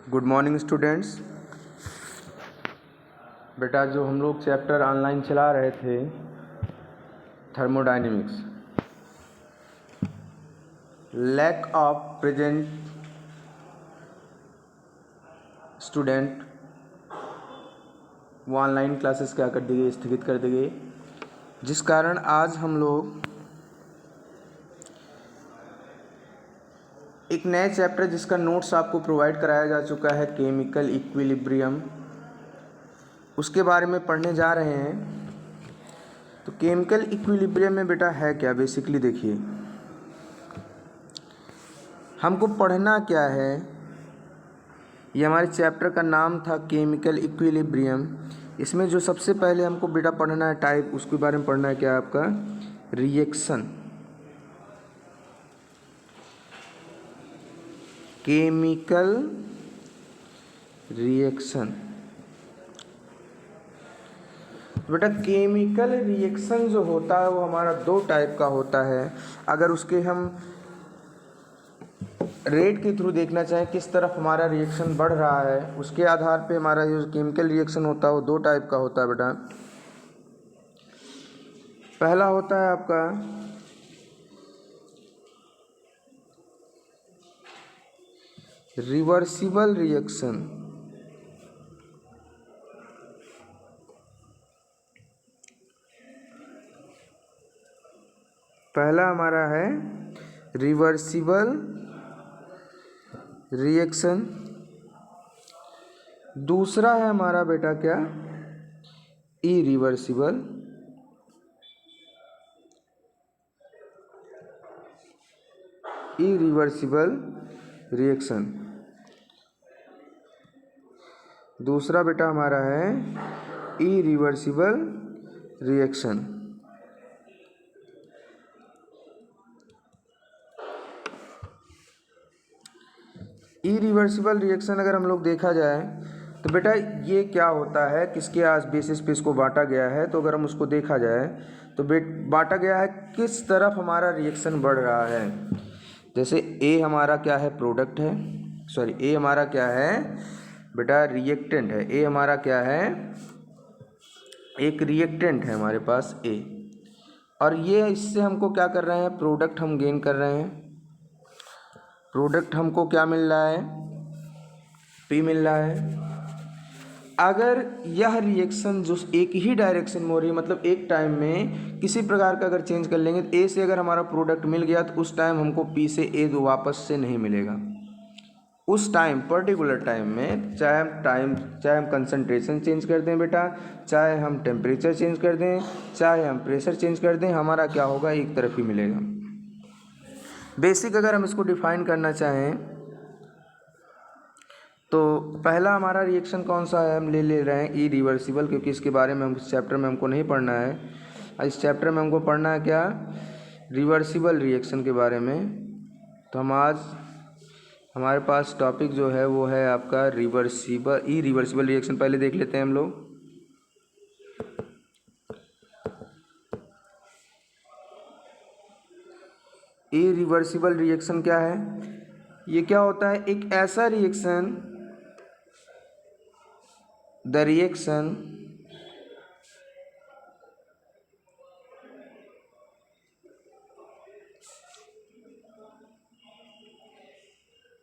Good morning students. बेटा जो हम लोग चैप्टर ऑनलाइन चला रहे थे thermodynamics, lack of present student, वो ऑनलाइन क्लासेस क्या कर दी गई, स्थगित कर दी गई, जिस कारण आज हम लोग एक नए चैप्टर जिसका नोट्स आपको प्रोवाइड कराया जा चुका है, केमिकल इक्विलिब्रियम, उसके बारे में पढ़ने जा रहे हैं। तो केमिकल इक्विलिब्रियम में बेटा है क्या, बेसिकली देखिए हमको पढ़ना क्या है। ये हमारे चैप्टर का नाम था केमिकल इक्विलिब्रियम। इसमें जो सबसे पहले हमको बेटा पढ़ना है टाइप, उसके बारे में पढ़ना है क्या, आपका रिएक्शन, केमिकल रिएक्शन। बेटा केमिकल रिएक्शन जो होता है वो हमारा दो टाइप का होता है। अगर उसके हम रेट के थ्रू देखना चाहें किस तरफ हमारा रिएक्शन बढ़ रहा है, उसके आधार पे हमारा जो केमिकल रिएक्शन होता है वो दो टाइप का होता है बेटा। पहला होता है आपका रिवर्सिबल रिएक्शन, पहला हमारा है रिवर्सिबल रिएक्शन। दूसरा है हमारा बेटा क्या, इरिवर्सिबल रिएक्शन। दूसरा बेटा हमारा है इरिवर्सिबल रिएक्शन। इरिवर्सिबल रिएक्शन अगर हम लोग देखा जाए तो बेटा ये क्या होता है, किसके आज बेसिस पे इसको बांटा गया है, तो अगर हम उसको देखा जाए तो बांटा गया है किस तरफ हमारा रिएक्शन बढ़ रहा है। जैसे ए हमारा क्या है, प्रोडक्ट है, सॉरी ए हमारा क्या है बेटा, रिएक्टेंट है। ए हमारा क्या है, एक रिएक्टेंट है हमारे पास ए, और ये इससे हमको क्या कर रहे हैं, प्रोडक्ट हम गेन कर रहे हैं। प्रोडक्ट हमको क्या मिल रहा है, पी मिल रहा है। अगर यह रिएक्शन जो एक ही डायरेक्शन में हो रही है, मतलब एक टाइम में किसी प्रकार का अगर चेंज कर लेंगे तो ए से अगर हमारा प्रोडक्ट मिल गया तो उस टाइम हमको पी से ए वापस से नहीं मिलेगा। उस टाइम पर्टिकुलर टाइम में चाहे हम कंसंट्रेशन चेंज कर दें बेटा, चाहे हम टेम्परेचर चेंज कर दें, चाहे हम प्रेशर चेंज कर दें, हमारा क्या होगा, एक तरफ ही मिलेगा। बेसिक अगर हम इसको डिफाइन करना चाहें तो पहला हमारा रिएक्शन कौन सा है, हम ले रहे हैं इरिवर्सिबल, क्योंकि इसके बारे में हम इस चैप्टर में हमको नहीं पढ़ना है। इस चैप्टर में हमको पढ़ना है क्या, रिवर्सिबल रिएक्शन के बारे में। तो हम आज हमारे पास टॉपिक जो है वो है आपका इरिवर्सिबल रिएक्शन। पहले देख लेते हैं हम लोग। इरिवर्सिबल रिएक्शन क्या है, ये क्या होता है, एक ऐसा reaction, the reaction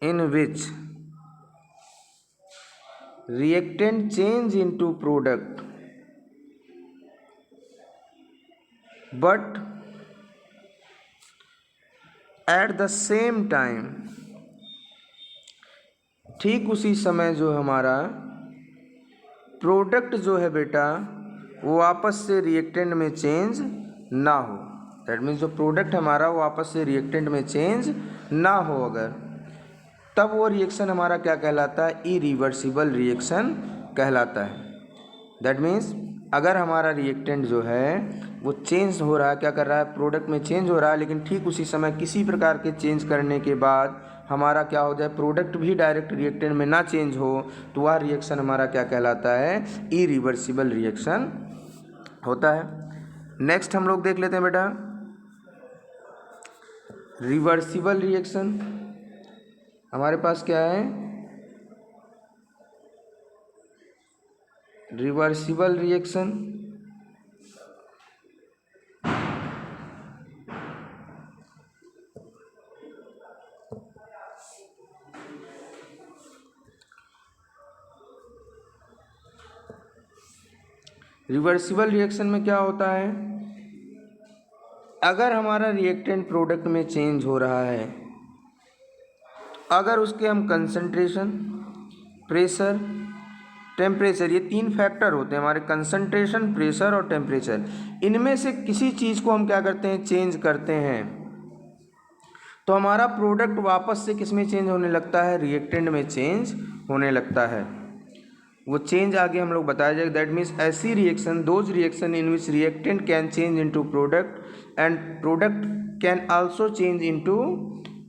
in which reactant change into product but at the same time, ठीक उसी समय जो हमारा प्रोडक्ट जो है बेटा वो वापस से रिएक्टेंट में चेंज ना हो। दैट मीन्स जो प्रोडक्ट हमारा वो वापस से रिएक्टेंट में चेंज ना हो, अगर तब वो रिएक्शन हमारा क्या कहलाता है, इरिवर्सिबल रिएक्शन कहलाता है। दैट मीन्स अगर हमारा रिएक्टेंट जो है वो चेंज हो रहा है, क्या कर रहा है, प्रोडक्ट में चेंज हो रहा है, लेकिन ठीक उसी समय किसी प्रकार के चेंज करने के बाद हमारा क्या हो जाए, प्रोडक्ट भी डायरेक्ट रिएक्टेंट में ना चेंज हो, तो वह रिएक्शन हमारा क्या कहलाता है, इरिवर्सिबल रिएक्शन होता है। नेक्स्ट हम लोग देख लेते हैं बेटा रिवर्सिबल रिएक्शन। हमारे पास क्या है, रिवर्सिबल रिएक्शन, रिवर्सिबल रिएक्शन में क्या होता है, अगर हमारा रिएक्टेंट प्रोडक्ट में चेंज हो रहा है, अगर उसके हम कंसंट्रेशन, प्रेशर, टेम्परेचर, ये 3 फैक्टर होते हैं हमारे, कंसंट्रेशन, प्रेशर और टेम्परेचर, इनमें से किसी चीज़ को हम क्या करते हैं, चेंज करते हैं, तो हमारा प्रोडक्ट वापस से किस में चेंज होने लगता है, रिएक्टेंट में चेंज होने लगता है। वो चेंज आगे हम लोग बताया जाएगा। दैट मीन्स ऐसी reaction, those reaction in which reactant can change into product and product can also change into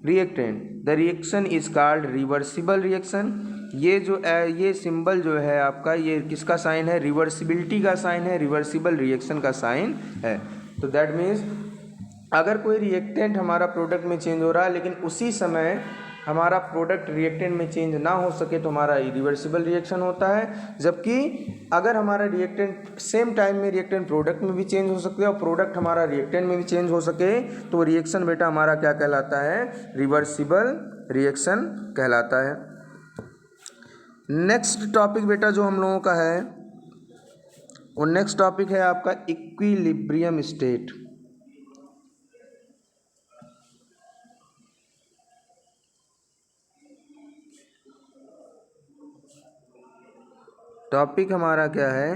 reactant, the reaction is called reversible reaction. ये सिंबल जो है आपका, ये किसका साइन है, रिवर्सिबिलिटी का साइन है, रिवर्सिबल रिएक्शन का साइन है। तो दैट मीन्स अगर कोई रिएक्टेंट हमारा प्रोडक्ट में चेंज हो रहा है लेकिन उसी समय हमारा प्रोडक्ट रिएक्टेंट में चेंज ना हो सके तो हमारा रिवर्सिबल रिएक्शन होता है। जबकि अगर हमारा रिएक्टेंट सेम टाइम में रिएक्टेंट प्रोडक्ट में भी चेंज हो सकते हैं और प्रोडक्ट हमारा रिएक्टेंट में भी चेंज हो सके तो रिएक्शन बेटा हमारा क्या कहलाता है, रिवर्सिबल रिएक्शन कहलाता है। नेक्स्ट टॉपिक बेटा जो हम लोगों का है वो नेक्स्ट टॉपिक है आपका इक्विलिब्रियम स्टेट। टॉपिक हमारा क्या है,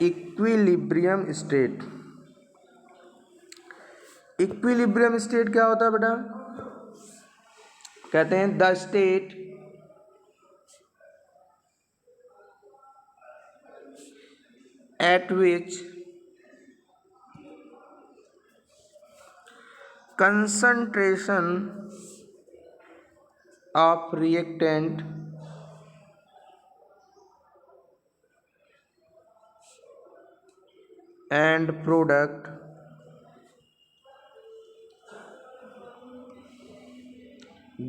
इक्विलिब्रियम स्टेट। इक्विलिब्रियम स्टेट क्या होता है बेटा, कहते हैं the state eight which concentration of reactant and product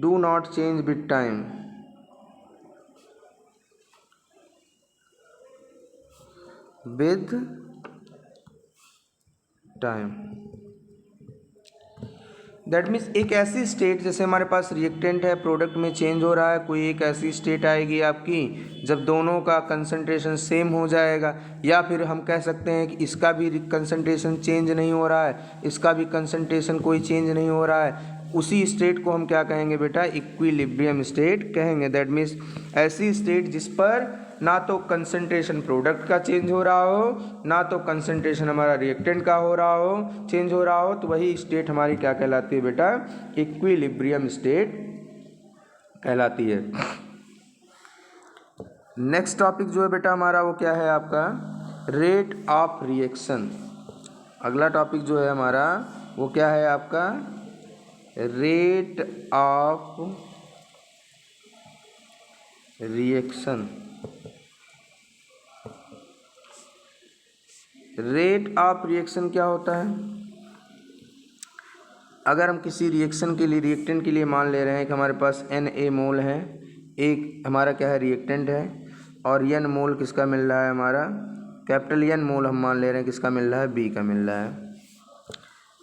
do not change with time, with time। That means एक ऐसी स्टेट, जैसे हमारे पास रिएक्टेंट है, प्रोडक्ट में चेंज हो रहा है, कोई एक ऐसी स्टेट आएगी आपकी जब दोनों का कंसंट्रेशन सेम हो जाएगा, या फिर हम कह सकते हैं कि इसका भी कंसंट्रेशन चेंज नहीं हो रहा है, इसका भी कंसंट्रेशन कोई चेंज नहीं हो रहा है, उसी स्टेट को हम क्या कहेंगे बेटा, इक्विलिब्रियम स्टेट कहेंगे। दैट मीन्स ऐसी स्टेट जिस पर ना तो कंसंट्रेशन प्रोडक्ट का चेंज हो रहा हो, ना तो कंसंट्रेशन हमारा रिएक्टेंट का हो रहा हो, चेंज हो रहा हो, तो वही स्टेट हमारी क्या कहलाती है बेटा, इक्विलिब्रियम स्टेट कहलाती है। नेक्स्ट टॉपिक जो है बेटा हमारा वो क्या है आपका, रेट ऑफ रिएक्शन। अगला टॉपिक जो है हमारा वो क्या है आपका, rate of reaction. Rate of reaction क्या होता है, अगर हम किसी रिएक्शन के लिए, रिएक्टेंट के लिए मान ले रहे हैं कि हमारे पास Na मोल है, एक हमारा क्या है रिएक्टेंट है, और N मोल किसका मिल रहा है, हमारा कैपिटल N मोल हम मान ले रहे हैं किसका मिल रहा है, B का मिल रहा है,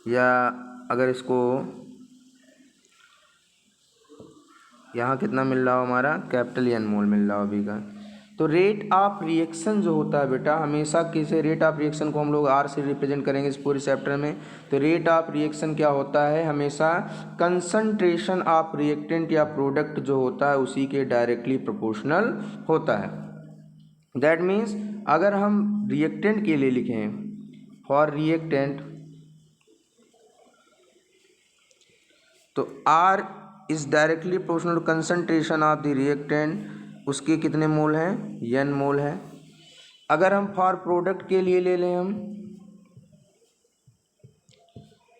या अगर इसको यहाँ कितना मिल रहा हो, हमारा कैपिटल N मोल मिल रहा हो B का। तो रेट ऑफ रिएक्शन जो होता है बेटा, हमेशा किसी रेट ऑफ रिएक्शन को हम लोग R से रिप्रेजेंट करेंगे इस पूरे चैप्टर में। तो रेट ऑफ रिएक्शन क्या होता है, हमेशा कंसंट्रेशन ऑफ रिएक्टेंट या प्रोडक्ट जो होता है उसी के डायरेक्टली प्रोपोर्शनल होता है। दैट मीन्स अगर हम रिएक्टेंट के लिए लिखें, फॉर रिएक्टेंट, तो R is directly proportional to concentration of the reactant, उसके कितने मोल हैं, N मोल है। अगर हम फॉर प्रोडक्ट के लिए ले लें हम,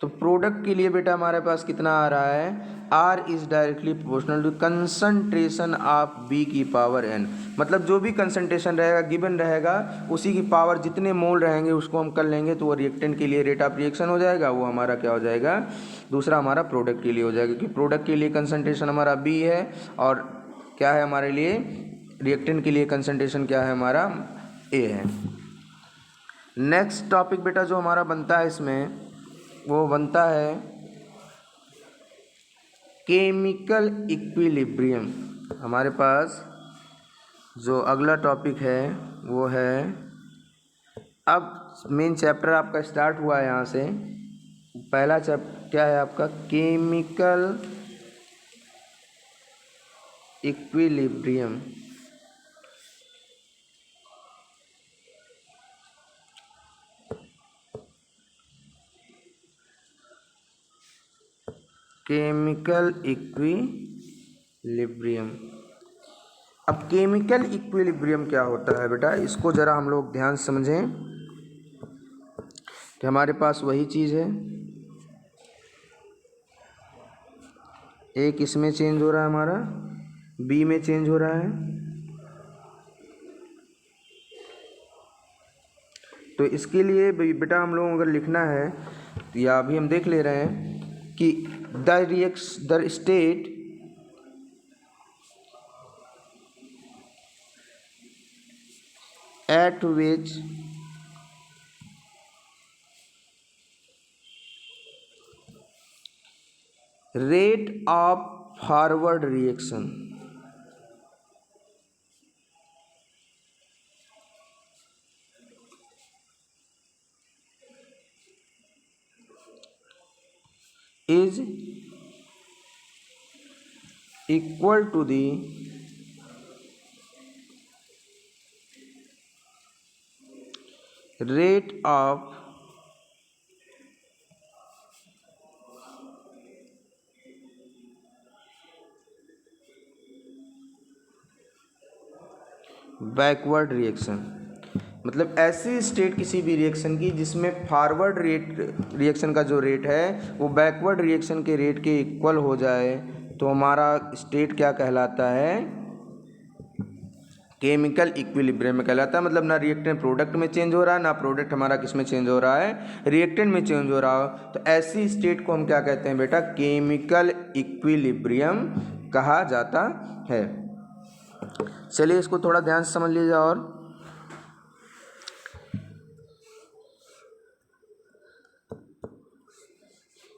तो प्रोडक्ट के लिए बेटा हमारे पास कितना आ रहा है, R is directly proportional to concentration of B की पावर N। मतलब जो भी कंसंट्रेशन रहेगा गिवन रहेगा उसी की पावर जितने मोल रहेंगे उसको हम कर लेंगे, तो वो रिएक्टेंट के लिए रेट ऑफ रिएक्शन हो जाएगा, वो हमारा क्या हो जाएगा, दूसरा हमारा प्रोडक्ट के लिए हो जाएगा, क्योंकि प्रोडक्ट के लिए कंसंट्रेशन हमारा B है और क्या है हमारे लिए रिएक्टेंट के लिए कंसंट्रेशन क्या है हमारा, ए है। नेक्स्ट टॉपिक बेटा जो हमारा बनता है इसमें, वो बनता है केमिकल इक्विलिब्रियम। हमारे पास जो अगला टॉपिक है वो है, अब मेन चैप्टर आपका स्टार्ट हुआ है यहाँ से। पहला चैप्टर क्या है आपका, केमिकल इक्विलिब्रियम। Chemical equilibrium. अब केमिकल इक्विलिब्रियम क्या होता है बेटा, इसको ज़रा हम लोग ध्यान से समझें कि हमारे पास वही चीज़ है, एक इसमें चेंज हो रहा है हमारा, बी में चेंज हो रहा है। तो इसके लिए बेटा हम लोगों को अगर लिखना है, या अभी हम देख ले रहे हैं कि the state at which rate of forward reaction is equal to the rate of backward reaction. मतलब ऐसी स्टेट किसी भी रिएक्शन की जिसमें फॉरवर्ड रिएक्शन का जो रेट है वो बैकवर्ड रिएक्शन के रेट के इक्वल हो जाए, तो हमारा स्टेट क्या कहलाता है, केमिकल इक्विलिब्रियम में कहलाता है। मतलब ना रिएक्टेंट प्रोडक्ट में चेंज हो रहा है, ना प्रोडक्ट हमारा किस में चेंज हो रहा है, रिएक्टेंट में चेंज हो रहा हो, तो ऐसी स्टेट को हम क्या कहते हैं बेटा, केमिकल इक्विलिब्रियम कहा जाता है। चलिए इसको थोड़ा ध्यान से समझ लीजिए। और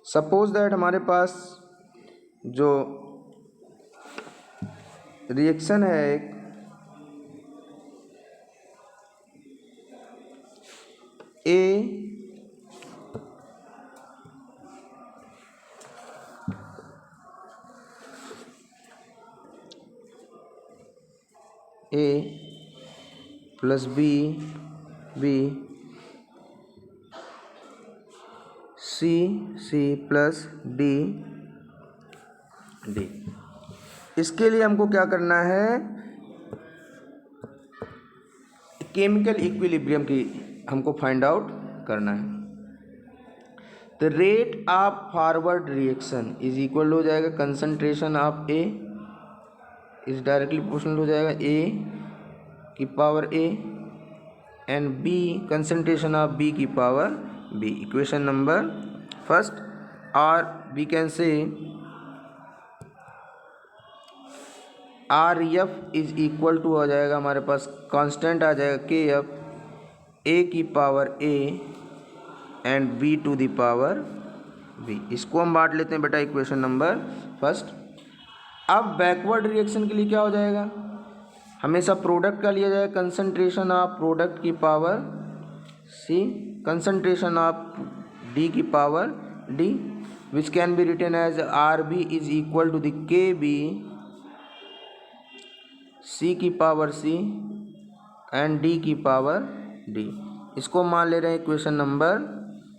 सपोज दैट हमारे पास जो रिएक्शन है एक, A plus B C plus D. इसके लिए हमको क्या करना है, केमिकल इक्विलिब्रियम की हमको फाइंड आउट करना है। The rate of forward reaction is equal हो जाएगा concentration of A, is directly proportional हो जाएगा ए की power A and B concentration of B की power B. Equation number first, और we can say R F is equal to हो जाएगा हमारे पास कांस्टेंट आ जाएगा के एफ, ए की power A and B to the power B. इसको हम बांट लेते हैं बेटा इक्वेशन नंबर फर्स्ट। अब बैकवर्ड रिएक्शन के लिए क्या हो जाएगा, हमेशा प्रोडक्ट का लिया जाएगा कंसंट्रेशन ऑफ प्रोडक्ट की power C, concentration of D की power D, which can be written as R B is equal to the K B C की पावर सी एंड डी की पावर डी। इसको मान ले रहे हैं इक्वेशन नंबर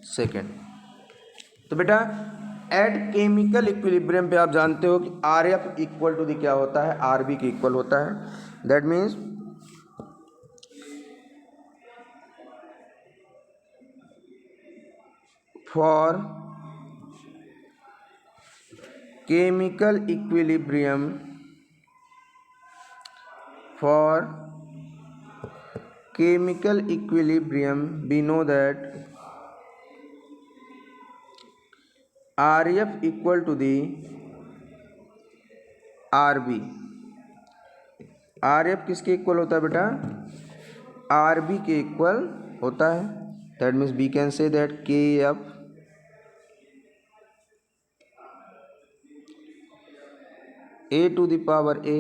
सेकेंड। तो बेटा एट केमिकल इक्विलिब्रियम पे आप जानते हो कि R F equal to the क्या होता है, आर बी के इक्वल होता है। That means for chemical equilibrium, for chemical equilibrium we know that RF equal to the RB R F किसके इक्वल होता है बेटा? आर बी के इक्वल होता है। That means we can say that K F A to the power A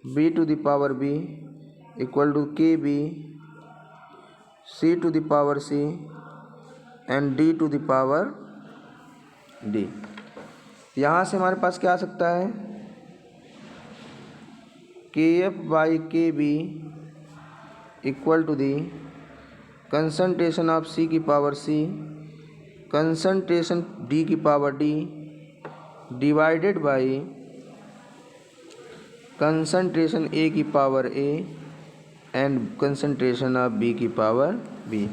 B to the power B equal to K B C to the power C and D to the power D. यहाँ से हमारे पास क्या आ सकता है? K F by K B equal to the concentration of C की power C concentration D की power D divided by concentration A की power A and concentration of B की पावर बी।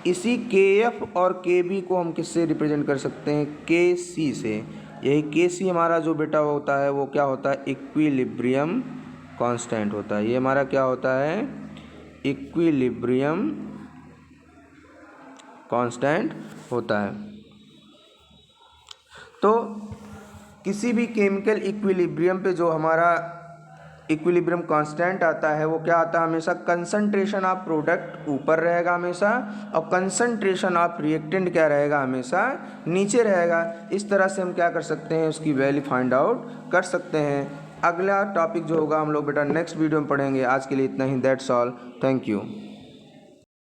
इसी के एफ और के B को हम किससे रिप्रेजेंट कर सकते हैं? के सी से। यही के सी हमारा जो बेटा होता है वो क्या होता है? इक्विलिब्रियम कांस्टेंट होता है। ये हमारा क्या होता है? इक्विलिब्रियम कांस्टेंट होता है। तो किसी भी केमिकल इक्विलिब्रियम पे जो हमारा इक्विलिब्रियम कांस्टेंट आता है वो क्या आता है? हमेशा कंसंट्रेशन ऑफ प्रोडक्ट ऊपर रहेगा हमेशा, और कंसंट्रेशन ऑफ रिएक्टेंट क्या रहेगा? हमेशा नीचे रहेगा। इस तरह से हम क्या कर सकते हैं? उसकी वैल्यू फाइंड आउट कर सकते हैं। अगला टॉपिक जो होगा हम लोग बेटा नेक्स्ट वीडियो में पढ़ेंगे। आज के लिए इतना ही। That's all. Thank you.